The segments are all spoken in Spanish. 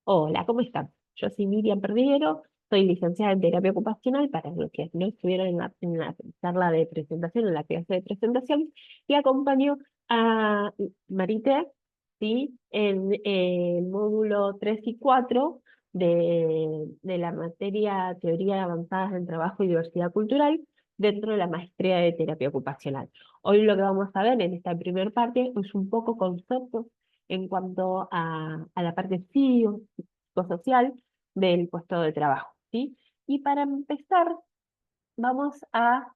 Hola, ¿cómo están? Yo soy Miriam Perdiguero, soy licenciada en terapia ocupacional para los que no estuvieron en la charla de presentación, en la clase de presentación, y acompaño a Marité, ¿sí? En el módulo 3 y 4 de la materia Teoría Avanzada del Trabajo y Diversidad Cultural dentro de la maestría de terapia ocupacional. Hoy lo que vamos a ver en esta primera parte es un poco conceptos en cuanto a la parte psicosocial del puesto de trabajo, ¿sí? Y para empezar, vamos a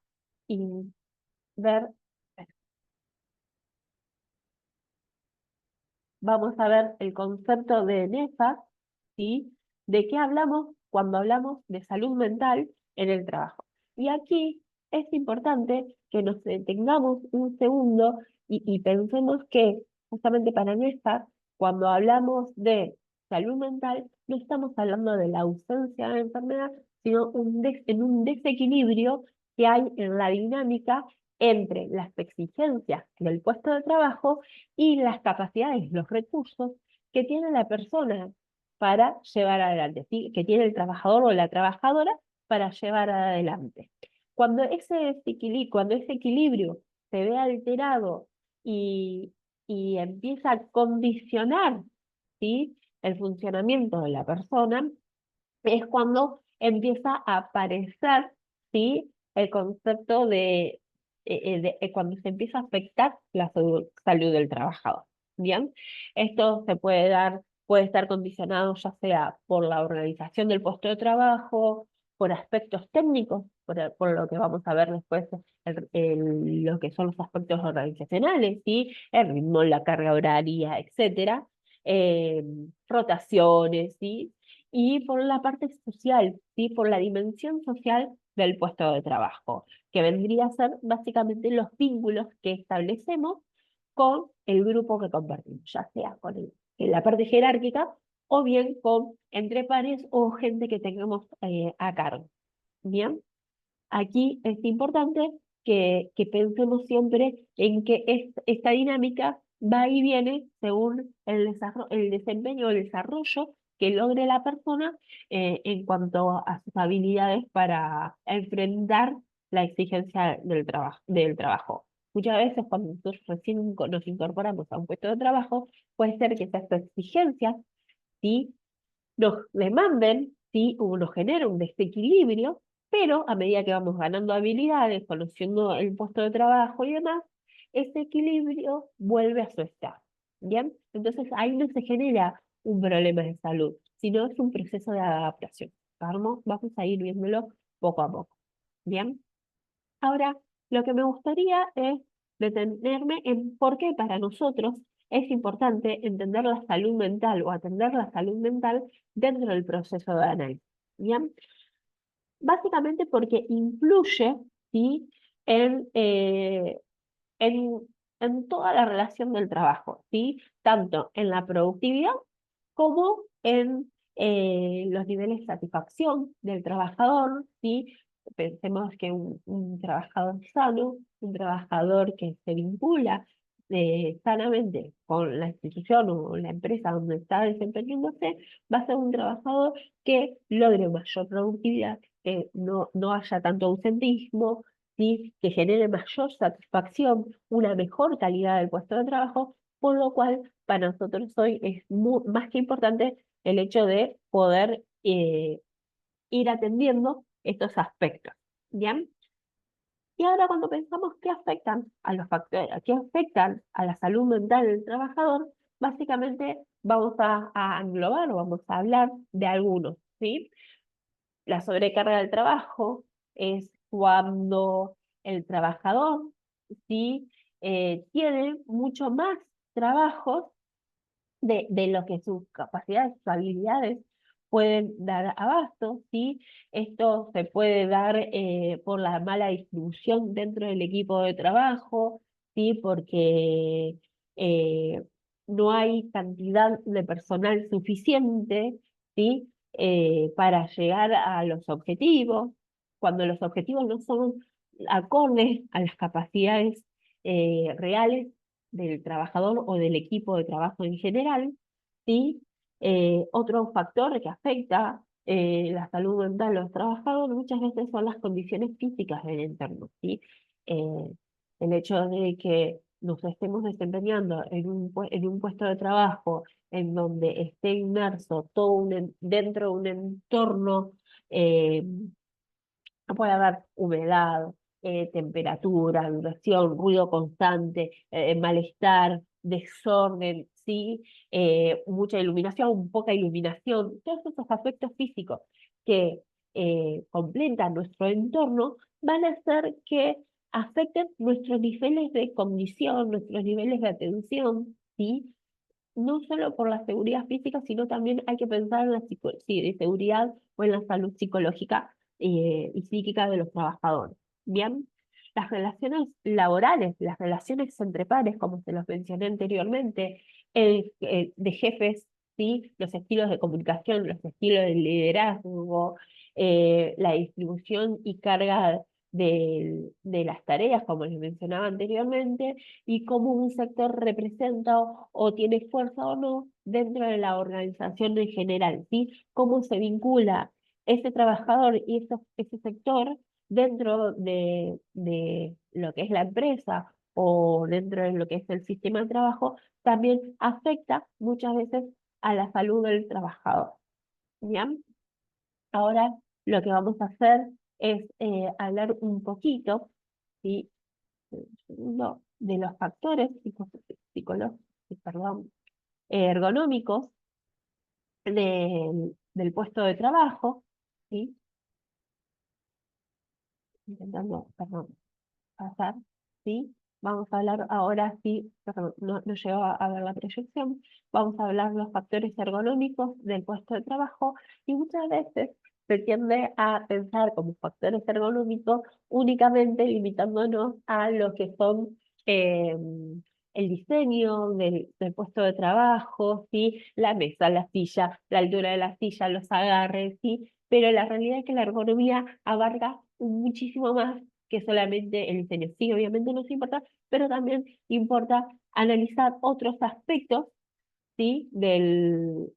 ver, vamos a ver el concepto de NEFA, ¿sí? ¿De qué hablamos cuando hablamos de salud mental en el trabajo? Y aquí es importante que nos detengamos un segundo y pensemos que justamente para NEFA, cuando hablamos de salud mental, no estamos hablando de la ausencia de enfermedad, sino en un desequilibrio que hay en la dinámica entre las exigencias del puesto de trabajo y las capacidades, los recursos que tiene la persona para llevar adelante, ¿sí? Que tiene el trabajador o la trabajadora para llevar adelante. Cuando ese equilibrio se ve alterado y, y empieza a condicionar, ¿sí? El funcionamiento de la persona, es cuando empieza a aparecer, ¿sí? El concepto cuando se empieza a afectar la salud del trabajador. Bien, esto puede estar condicionado ya sea por la organización del puesto de trabajo, por aspectos técnicos, por lo que vamos a ver después, lo que son los aspectos organizacionales, ¿sí? El ritmo, la carga horaria, etcétera, eh, rotaciones, ¿sí? Y por la parte social, ¿sí? Por la dimensión social del puesto de trabajo, que vendría a ser básicamente los vínculos que establecemos con el grupo que compartimos, ya sea en la parte jerárquica o bien con entre pares o gente que tengamos a cargo. Bien, aquí es importante que pensemos siempre en que esta dinámica va y viene según el desempeño o el desarrollo que logre la persona en cuanto a sus habilidades para enfrentar la exigencia del trabajo. Muchas veces cuando nosotros recién nos incorporamos a un puesto de trabajo, puede ser que esas exigencias, ¿sí? Nos demanden, ¿sí? O nos genera un desequilibrio, pero a medida que vamos ganando habilidades, conociendo el puesto de trabajo y demás, ese equilibrio vuelve a su estado. ¿Bien? Entonces ahí no se genera un problema de salud, sino es un proceso de adaptación. Vamos a ir viéndolo poco a poco. ¿Bien? Ahora, lo que me gustaría es detenerme en por qué para nosotros es importante entender la salud mental o atender la salud mental dentro del proceso de análisis. ¿Bien? Básicamente porque influye, ¿sí? en, eh, en, en toda la relación del trabajo, ¿sí? Tanto en la productividad como en los niveles de satisfacción del trabajador, ¿sí? Pensemos que un trabajador sano, un trabajador que se vincula sanamente con la institución o la empresa donde está desempeñándose, va a ser un trabajador que logre mayor productividad, que no haya tanto ausentismo, ¿sí? Que genere mayor satisfacción, una mejor calidad del puesto de trabajo, por lo cual para nosotros hoy es más que importante el hecho de poder ir atendiendo estos aspectos. ¿Bien? Y ahora cuando pensamos qué afectan a los factores, qué afectan a la salud mental del trabajador, básicamente vamos a englobar o vamos a hablar de algunos, ¿sí? La sobrecarga del trabajo es cuando el trabajador, ¿sí? Tiene mucho más trabajos de lo que sus capacidades, sus habilidades pueden dar abasto, ¿sí? Esto se puede dar por la mala distribución dentro del equipo de trabajo, ¿sí? Porque eh, no hay cantidad de personal suficiente, ¿sí? Para llegar a los objetivos, cuando los objetivos no son acordes a las capacidades reales del trabajador o del equipo de trabajo en general, ¿sí? Otro factor que afecta la salud mental de los trabajadores muchas veces son las condiciones físicas del entorno, ¿sí? Eh, el hecho de que nos estemos desempeñando en un puesto de trabajo en donde esté inmerso dentro de un entorno, eh, puede haber humedad, temperatura, vibración, ruido constante, malestar, desorden, ¿sí? Mucha iluminación, poca iluminación, todos esos aspectos físicos que completan nuestro entorno van a hacer que afecten nuestros niveles de cognición, nuestros niveles de atención, ¿sí? No solo por la seguridad física, sino también hay que pensar en la sí, de seguridad o en la salud psicológica y psíquica de los trabajadores. Bien, las relaciones laborales, las relaciones entre pares, como se los mencioné anteriormente, de jefes, ¿sí? Los estilos de comunicación, los estilos de liderazgo, la distribución y carga de las tareas, como les mencionaba anteriormente, y cómo un sector representa o tiene fuerza o no dentro de la organización en general, ¿sí? Cómo se vincula ese trabajador y ese sector dentro de lo que es la empresa o dentro de lo que es el sistema de trabajo, también afecta muchas veces a la salud del trabajador. ¿Bien? Ahora lo que vamos a hacer es hablar un poquito, ¿sí? De los factores psicológicos, perdón, ergonómicos del puesto de trabajo, ¿sí? Intentando, perdón, pasar, ¿sí? Vamos a hablar ahora, sí, perdón, no llegó a ver la proyección, vamos a hablar de los factores ergonómicos del puesto de trabajo y muchas veces se tiende a pensar como factores ergonómicos únicamente limitándonos a lo que son eh, el diseño del puesto de trabajo, ¿sí? La mesa, la silla, la altura de la silla, los agarres, ¿sí? Pero la realidad es que la ergonomía abarca muchísimo más que solamente el diseño. Sí, obviamente nos importa, pero también importa analizar otros aspectos, ¿sí? Del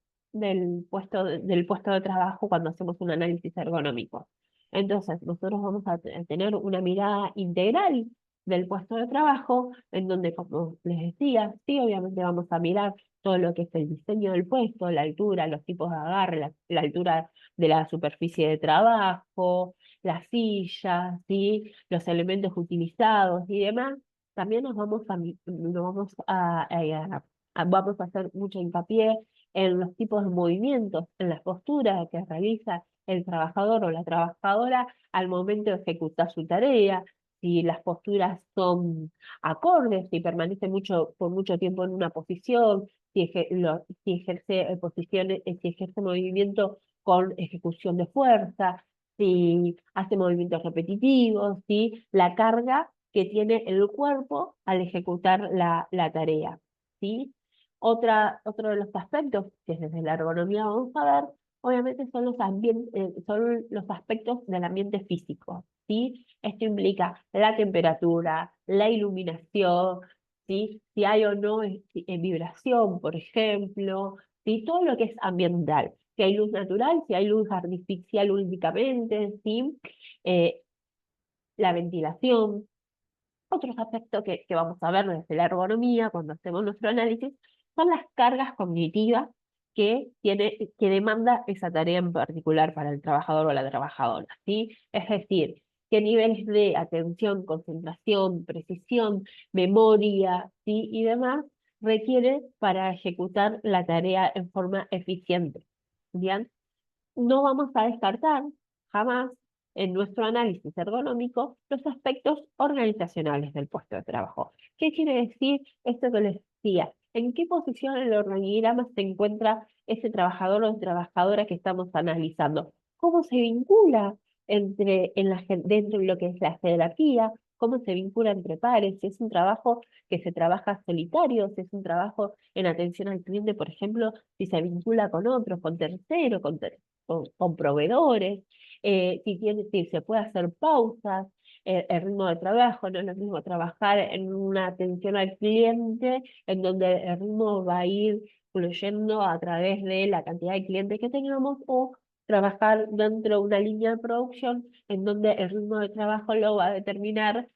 puesto de trabajo cuando hacemos un análisis ergonómico. Entonces, nosotros vamos a tener una mirada integral del puesto de trabajo, en donde, como les decía, sí, obviamente vamos a mirar todo lo que es el diseño del puesto, la altura, los tipos de agarre, la altura de la superficie de trabajo, las sillas, ¿sí? Los elementos utilizados y demás. También vamos a hacer mucho hincapié en los tipos de movimientos, en las posturas que realiza el trabajador o la trabajadora al momento de ejecutar su tarea, si las posturas son acordes, si permanece por mucho tiempo en una posición, si ejerce si ejerce movimiento con ejecución de fuerza, si hace movimientos repetitivos, si la carga que tiene el cuerpo al ejecutar la tarea, ¿sí? Otro de los aspectos que desde la ergonomía vamos a ver, obviamente son los aspectos del ambiente físico, ¿sí? Esto implica la temperatura, la iluminación, ¿sí? Si hay o no vibración, por ejemplo, ¿sí? Todo lo que es ambiental. Si hay luz natural, si hay luz artificial únicamente, ¿sí? Eh, la ventilación, otros aspectos que vamos a ver desde la ergonomía cuando hacemos nuestro análisis son las cargas cognitivas que demanda esa tarea en particular para el trabajador o la trabajadora, ¿sí? Es decir, qué niveles de atención, concentración, precisión, memoria, ¿sí? Y demás requiere para ejecutar la tarea en forma eficiente, ¿bien? No vamos a descartar jamás en nuestro análisis ergonómico los aspectos organizacionales del puesto de trabajo. ¿Qué quiere decir esto que les decía? ¿En qué posición en el organigrama se encuentra ese trabajador o trabajadora que estamos analizando? ¿Cómo se vincula dentro de lo que es la jerarquía? ¿Cómo se vincula entre pares? Si es un trabajo que se trabaja solitario, si es un trabajo en atención al cliente, por ejemplo, si se vincula con otros, con terceros, con proveedores, si se puede hacer pausas, el ritmo de trabajo, no es lo mismo trabajar en una atención al cliente, en donde el ritmo va a ir fluyendo a través de la cantidad de clientes que tengamos, o trabajar dentro de una línea de producción en donde el ritmo de trabajo lo va a determinar,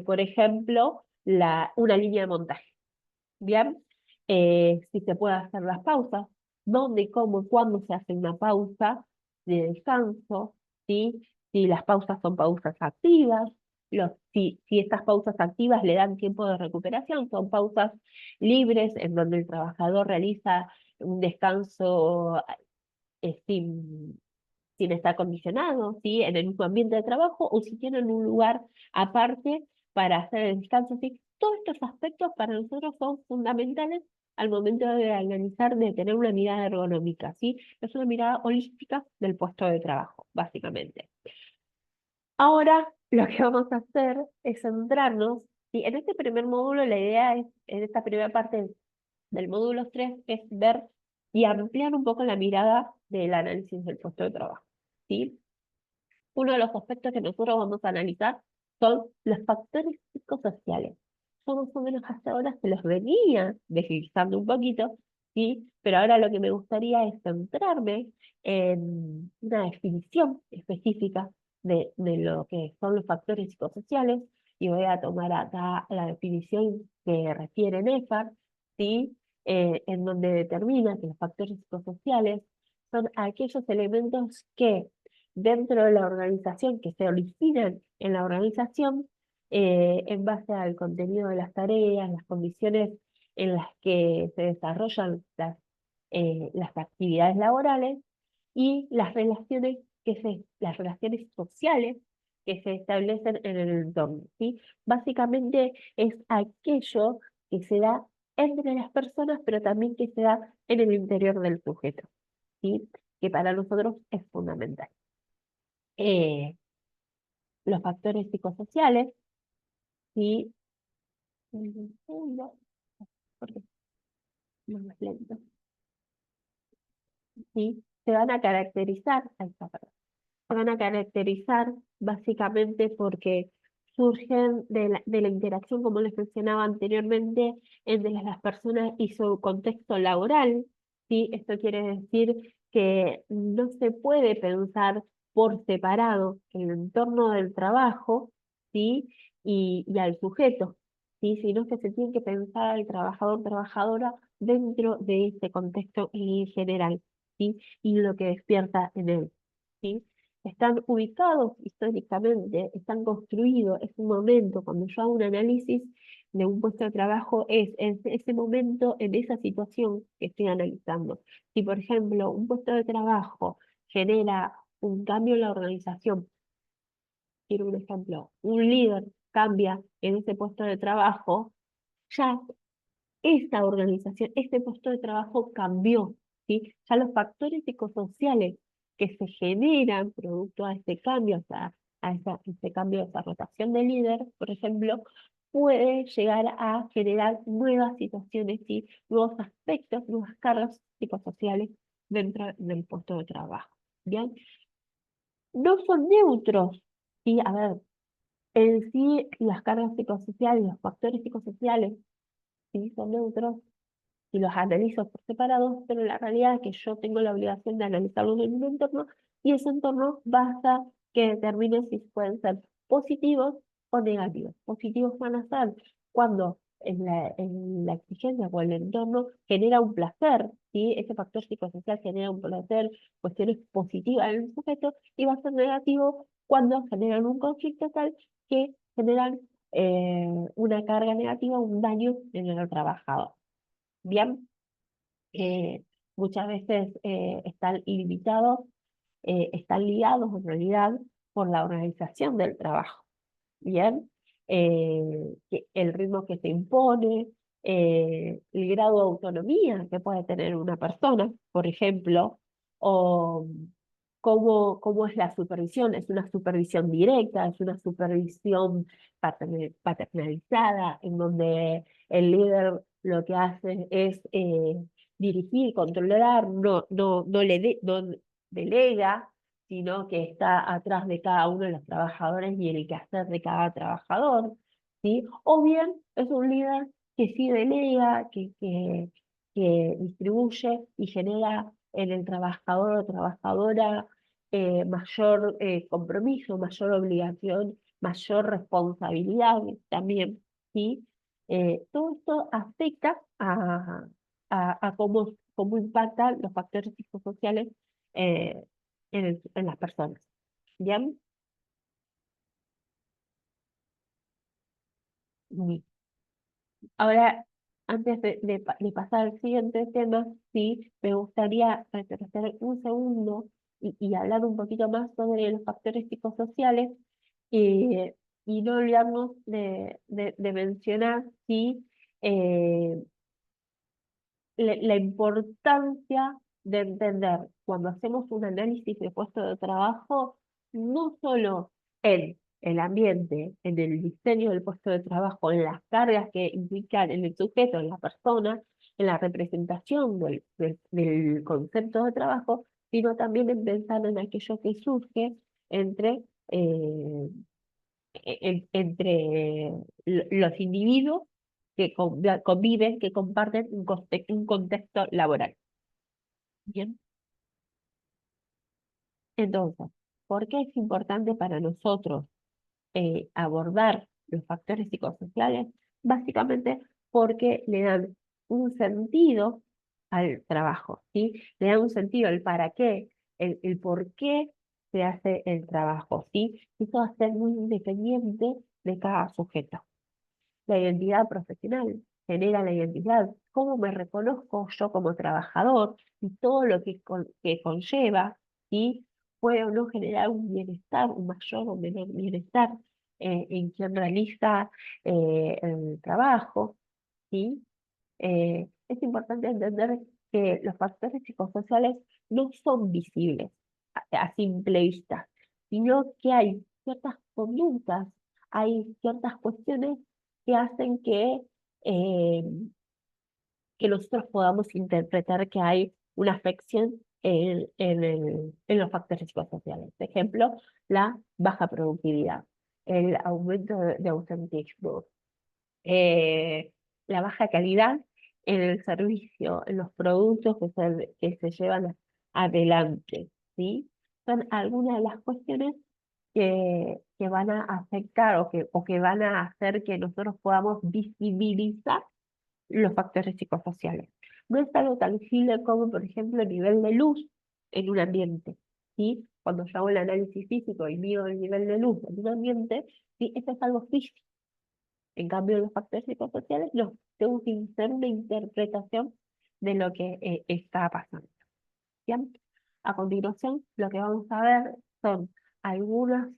por ejemplo, una línea de montaje. Bien, si se puede hacer las pausas, dónde, cómo, cuándo se hace una pausa de descanso, ¿sí? Si las pausas son pausas activas, si estas pausas activas le dan tiempo de recuperación, son pausas libres en donde el trabajador realiza un descanso sin estar condicionado, ¿sí? En el mismo ambiente de trabajo, o si tienen un lugar aparte para hacer el descanso, ¿sí? Todos estos aspectos para nosotros son fundamentales al momento de analizar, de tener una mirada ergonómica, ¿sí? Es una mirada holística del puesto de trabajo, básicamente. Ahora, lo que vamos a hacer es centrarnos, ¿sí? En este primer módulo, la idea es, en esta primera parte del módulo 3, es ver y ampliar un poco la mirada del análisis del puesto de trabajo, ¿sí? Uno de los aspectos que nosotros vamos a analizar son los factores psicosociales. Yo más o menos hasta ahora se los venía deslizando un poquito, ¿sí? Pero ahora lo que me gustaría es centrarme en una definición específica de lo que son los factores psicosociales, y voy a tomar acá la definición que refiere Neffar, ¿sí? En donde determina que los factores psicosociales son aquellos elementos que dentro de la organización, que se originan en la organización, en base al contenido de las tareas, las condiciones en las que se desarrollan las actividades laborales, y las relaciones sociales que se establecen en el entorno, ¿sí? Básicamente es aquello que se da entre las personas, pero también que se da en el interior del sujeto, ¿sí? Que para nosotros es fundamental. eh, los factores psicosociales, ¿sí? Un segundo, porque no más lento, ¿sí? Se van a caracterizar, ahí está, perdón, se van a caracterizar básicamente porque surgen de la interacción, como les mencionaba anteriormente, entre las personas y su contexto laboral, ¿sí? Esto quiere decir que no se puede pensar por separado el entorno del trabajo, ¿sí? Y al sujeto, ¿sí? Sino que se tiene que pensar al trabajador, trabajadora dentro de ese contexto en general, ¿sí? Y lo que despierta en él, ¿sí? Están ubicados históricamente, están construidos, es un momento, cuando yo hago un análisis de un puesto de trabajo, es en ese momento, en esa situación que estoy analizando. Si, por ejemplo, un puesto de trabajo genera un cambio en la organización, quiero un ejemplo, un líder cambia en ese puesto de trabajo, ya esta organización, este puesto de trabajo cambió, ¿sí? Ya los factores psicosociales que se generan producto a este cambio, o sea, este cambio, esa rotación de líder, por ejemplo, puede llegar a generar nuevas situaciones y nuevos aspectos, nuevas cargas psicosociales dentro del puesto de trabajo. ¿Bien? No son neutros, ¿sí? A ver, en sí las cargas psicosociales, los factores psicosociales, sí son neutros y los analizo por separado, pero la realidad es que yo tengo la obligación de analizarlos en un entorno, y ese entorno basta que determine si pueden ser positivos o negativos. Positivos van a ser cuando en la exigencia o el entorno genera un placer, ¿sí? Ese factor psicosocial genera un placer, cuestiones positivas en el sujeto, y va a ser negativo cuando generan un conflicto tal que generan una carga negativa, un daño en el trabajador. Bien, eh, muchas veces están limitados, están ligados en realidad por la organización del trabajo. Bien, el ritmo que se impone, el grado de autonomía que puede tener una persona, por ejemplo, o cómo es la supervisión. ¿Es una supervisión directa? ¿Es una supervisión paternalizada, en donde el líder lo que hace es dirigir, controlar, no delega, sino que está atrás de cada uno de los trabajadores y el quehacer de cada trabajador, ¿sí? O bien es un líder que sí delega, que distribuye y genera en el trabajador o trabajadora mayor compromiso, mayor obligación, mayor responsabilidad también, ¿sí? Todo esto afecta a cómo impactan los factores psicosociales eh, en las personas. ¿Bien? Y ahora, antes de pasar al siguiente tema, sí, me gustaría retroceder un segundo y hablar un poquito más sobre los factores psicosociales y, y no olvidarnos de mencionar, sí, eh, la importancia de entender cuando hacemos un análisis de puesto de trabajo, no solo en el ambiente, en el diseño del puesto de trabajo, en las cargas que implican en el sujeto, en la persona, en la representación del concepto de trabajo, sino también en pensar en aquello que surge entre, eh, entre los individuos que conviven, que comparten un contexto laboral. Bien, entonces, ¿por qué es importante para nosotros abordar los factores psicosociales? Básicamente porque le dan un sentido al trabajo, ¿sí? Le dan un sentido al para qué, el por qué se hace el trabajo, ¿sí? Eso va a ser muy independiente de cada sujeto. La identidad profesional genera la identidad, cómo me reconozco yo como trabajador y todo lo que conlleva, ¿sí? Puede o no generar un bienestar, un mayor o menor bienestar en quien realiza el trabajo, ¿sí? Es importante entender que los factores psicosociales no son visibles a simple vista, sino que hay ciertas conductas, hay ciertas cuestiones que hacen eh, que nosotros podamos interpretar que hay una afección en los factores psicosociales. Por ejemplo, la baja productividad, el aumento de ausentismo, eh, la baja calidad en el servicio, en los productos que se llevan adelante, ¿sí? Son algunas de las cuestiones que van a afectar o que van a hacer que nosotros podamos visibilizar los factores psicosociales. No es algo tangible como, por ejemplo, el nivel de luz en un ambiente, ¿sí? Cuando yo hago el análisis físico y mido el nivel de luz en un ambiente, ¿sí? Esto es algo físico. En cambio, los factores psicosociales no, tengo que hacer una interpretación de lo que está pasando. ¿Bien? A continuación, lo que vamos a ver son algunas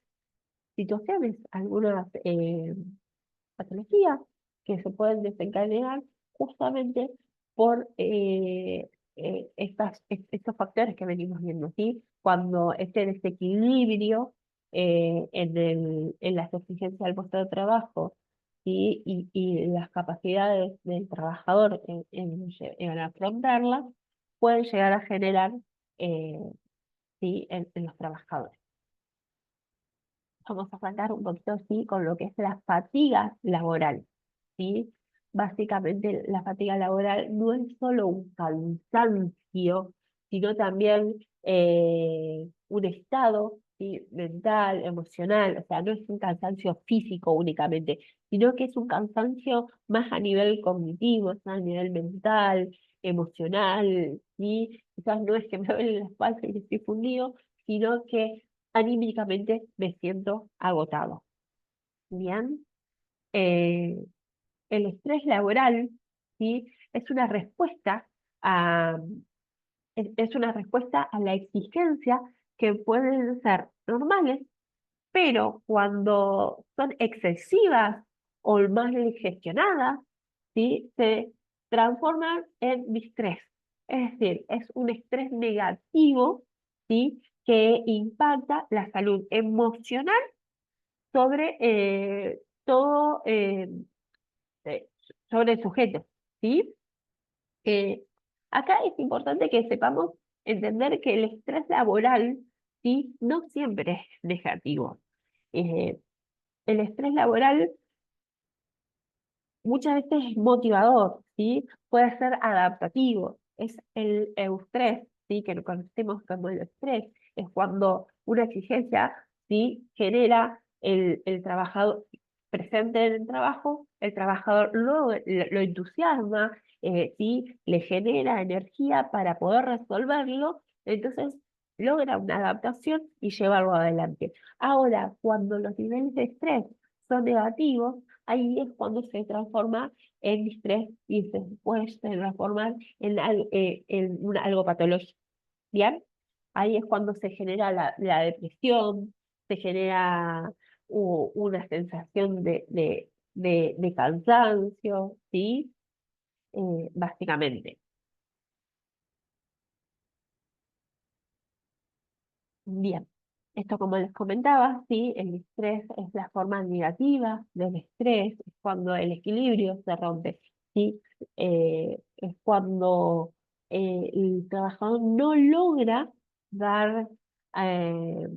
situaciones, algunas patologías que se pueden desencadenar justamente por estos factores que venimos viendo, ¿sí? Cuando este desequilibrio en las exigencias del puesto de trabajo, ¿sí? Y las capacidades del trabajador en afrontarlas pueden llegar a generar eh, ¿sí? en los trabajadores. Vamos a arrancar un poquito así con lo que es la fatiga laboral, ¿sí? Básicamente la fatiga laboral no es solo un cansancio, sino también un estado, ¿sí? Mental, emocional, o sea, no es un cansancio físico únicamente, sino que es un cansancio más a nivel cognitivo, más a nivel mental, emocional, ¿sí? Quizás no es que me duele la espalda y estoy fundido, sino que anímicamente me siento agotado. Bien, Eh, el estrés laboral, ¿sí? Es una respuesta a, es una respuesta a la exigencia que pueden ser normales, pero cuando son excesivas o mal gestionadas, ¿sí? Se transforman en distrés. Es decir, es un estrés negativo, ¿sí? Que impacta la salud emocional sobre todo, eh, sobre el sujeto, ¿sí? Eh, Acá es importante que sepamos entender que el estrés laboral, ¿sí? No siempre es negativo. Eh, el estrés laboral muchas veces es motivador, ¿sí? Puede ser adaptativo, es el eustrés, ¿sí? Que lo conocemos como el estrés, es cuando una exigencia, ¿sí? Genera el trabajador presente en el trabajo, el trabajador lo entusiasma, ¿sí? Le genera energía para poder resolverlo, entonces logra una adaptación y llevarlo adelante. Ahora, cuando los niveles de estrés son negativos, ahí es cuando se transforma en distrés y después se transforma en algo patológico. ¿Bien? Ahí es cuando se genera la depresión, se genera una sensación de cansancio, ¿sí? Básicamente. Bien, esto como les comentaba, sí, el estrés es la forma negativa del estrés, es cuando el equilibrio se rompe, sí, es cuando el trabajador no logra dar, eh,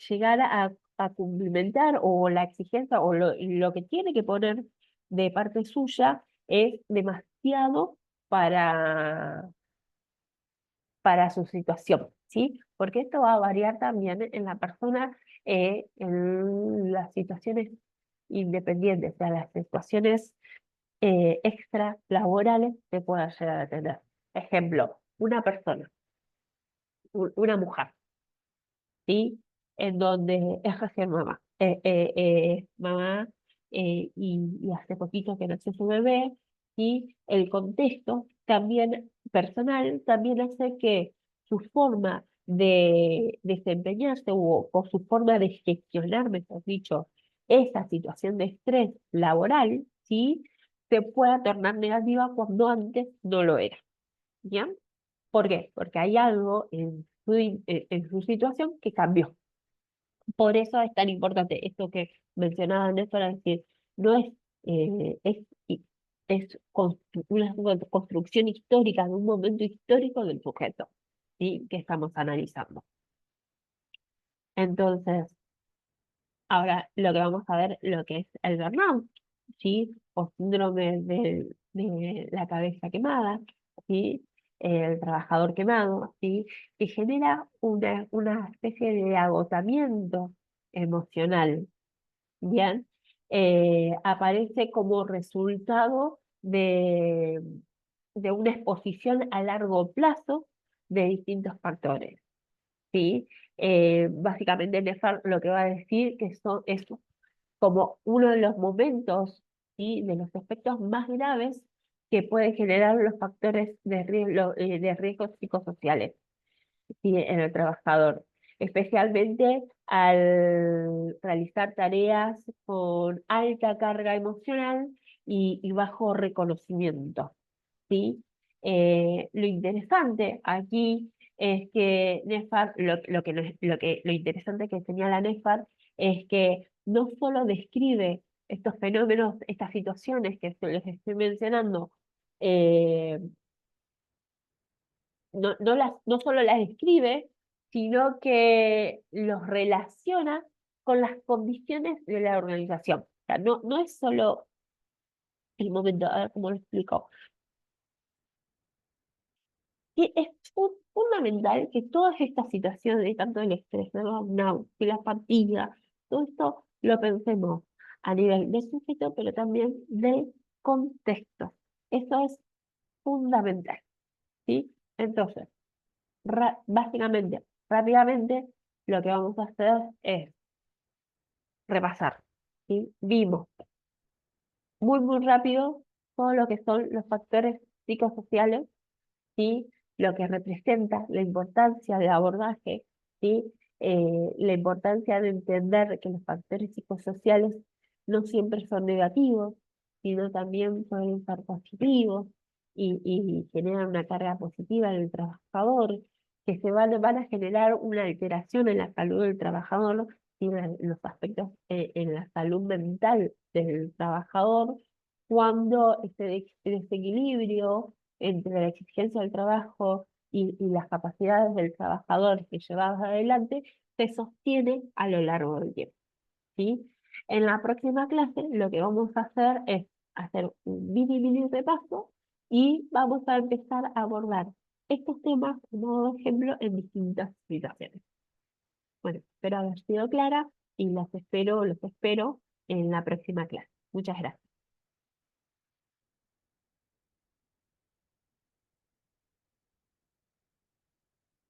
llegar a cumplimentar o la exigencia o lo que tiene que poner de parte suya es demasiado para para su situación, ¿sí? Porque esto va a variar también en la persona, en las situaciones independientes, o sea, las situaciones extra laborales que pueda llegar a tener. Ejemplo, una persona, una mujer, ¿sí? En donde es recién mamá. Mamá y hace poquito que nació su bebé, y el contexto también personal también hace que su forma de desempeñarse o su forma de gestionar, mejor dicho, esa situación de estrés laboral, ¿sí? Se pueda tornar negativa cuando antes no lo era. ¿Ya? ¿Por qué? Porque hay algo en su situación que cambió. Por eso es tan importante esto que mencionaba Néstor, es decir, no es, i- es una construcción histórica de un momento histórico del sujeto, ¿sí? Que estamos analizando. Entonces, ahora lo que vamos a ver, lo que es el burnout, ¿sí? O síndrome de la cabeza quemada, ¿sí? El trabajador quemado, ¿sí? Que genera una especie de agotamiento emocional, ¿bien? Aparece como resultado de una exposición a largo plazo de distintos factores, ¿sí? Básicamente, Nefar lo que va a decir que es como uno de los momentos, ¿sí? De los efectos más graves que pueden generar los factores de riesgo psicosociales, ¿sí? En el trabajador, especialmente al realizar tareas con alta carga emocional y bajo reconocimiento, ¿sí? Lo interesante aquí es que Nefar, lo interesante que señala Nefar es que no solo describe estos fenómenos, estas situaciones que les estoy mencionando, eh, no solo las describe, sino que los relaciona con las condiciones de la organización. O sea, no es solo el momento, a ver cómo lo explico. Y es fundamental que todas estas situaciones, tanto el estrés, el burnout, y la fatiga, todo esto lo pensemos a nivel de sujeto, pero también del contexto. Eso es fundamental, ¿sí? Entonces, básicamente, rápidamente, lo que vamos a hacer es repasar, ¿sí? Vimos muy rápido todo lo que son los factores psicosociales, ¿sí? Lo que representa la importancia del abordaje, ¿sí? La importancia de entender que los factores psicosociales no siempre son negativos, sino también pueden ser positivos y generan una carga positiva en el trabajador, que van a generar una alteración en la salud del trabajador, y en los aspectos en la salud mental del trabajador, cuando este desequilibrio entre la exigencia del trabajo y las capacidades del trabajador que llevadas adelante se sostiene a lo largo del tiempo, ¿sí? En la próxima clase lo que vamos a hacer es hacer un mini repaso y vamos a empezar a abordar estos temas como ejemplo en distintas situaciones. Bueno, espero haber sido clara y los espero en la próxima clase. Muchas gracias.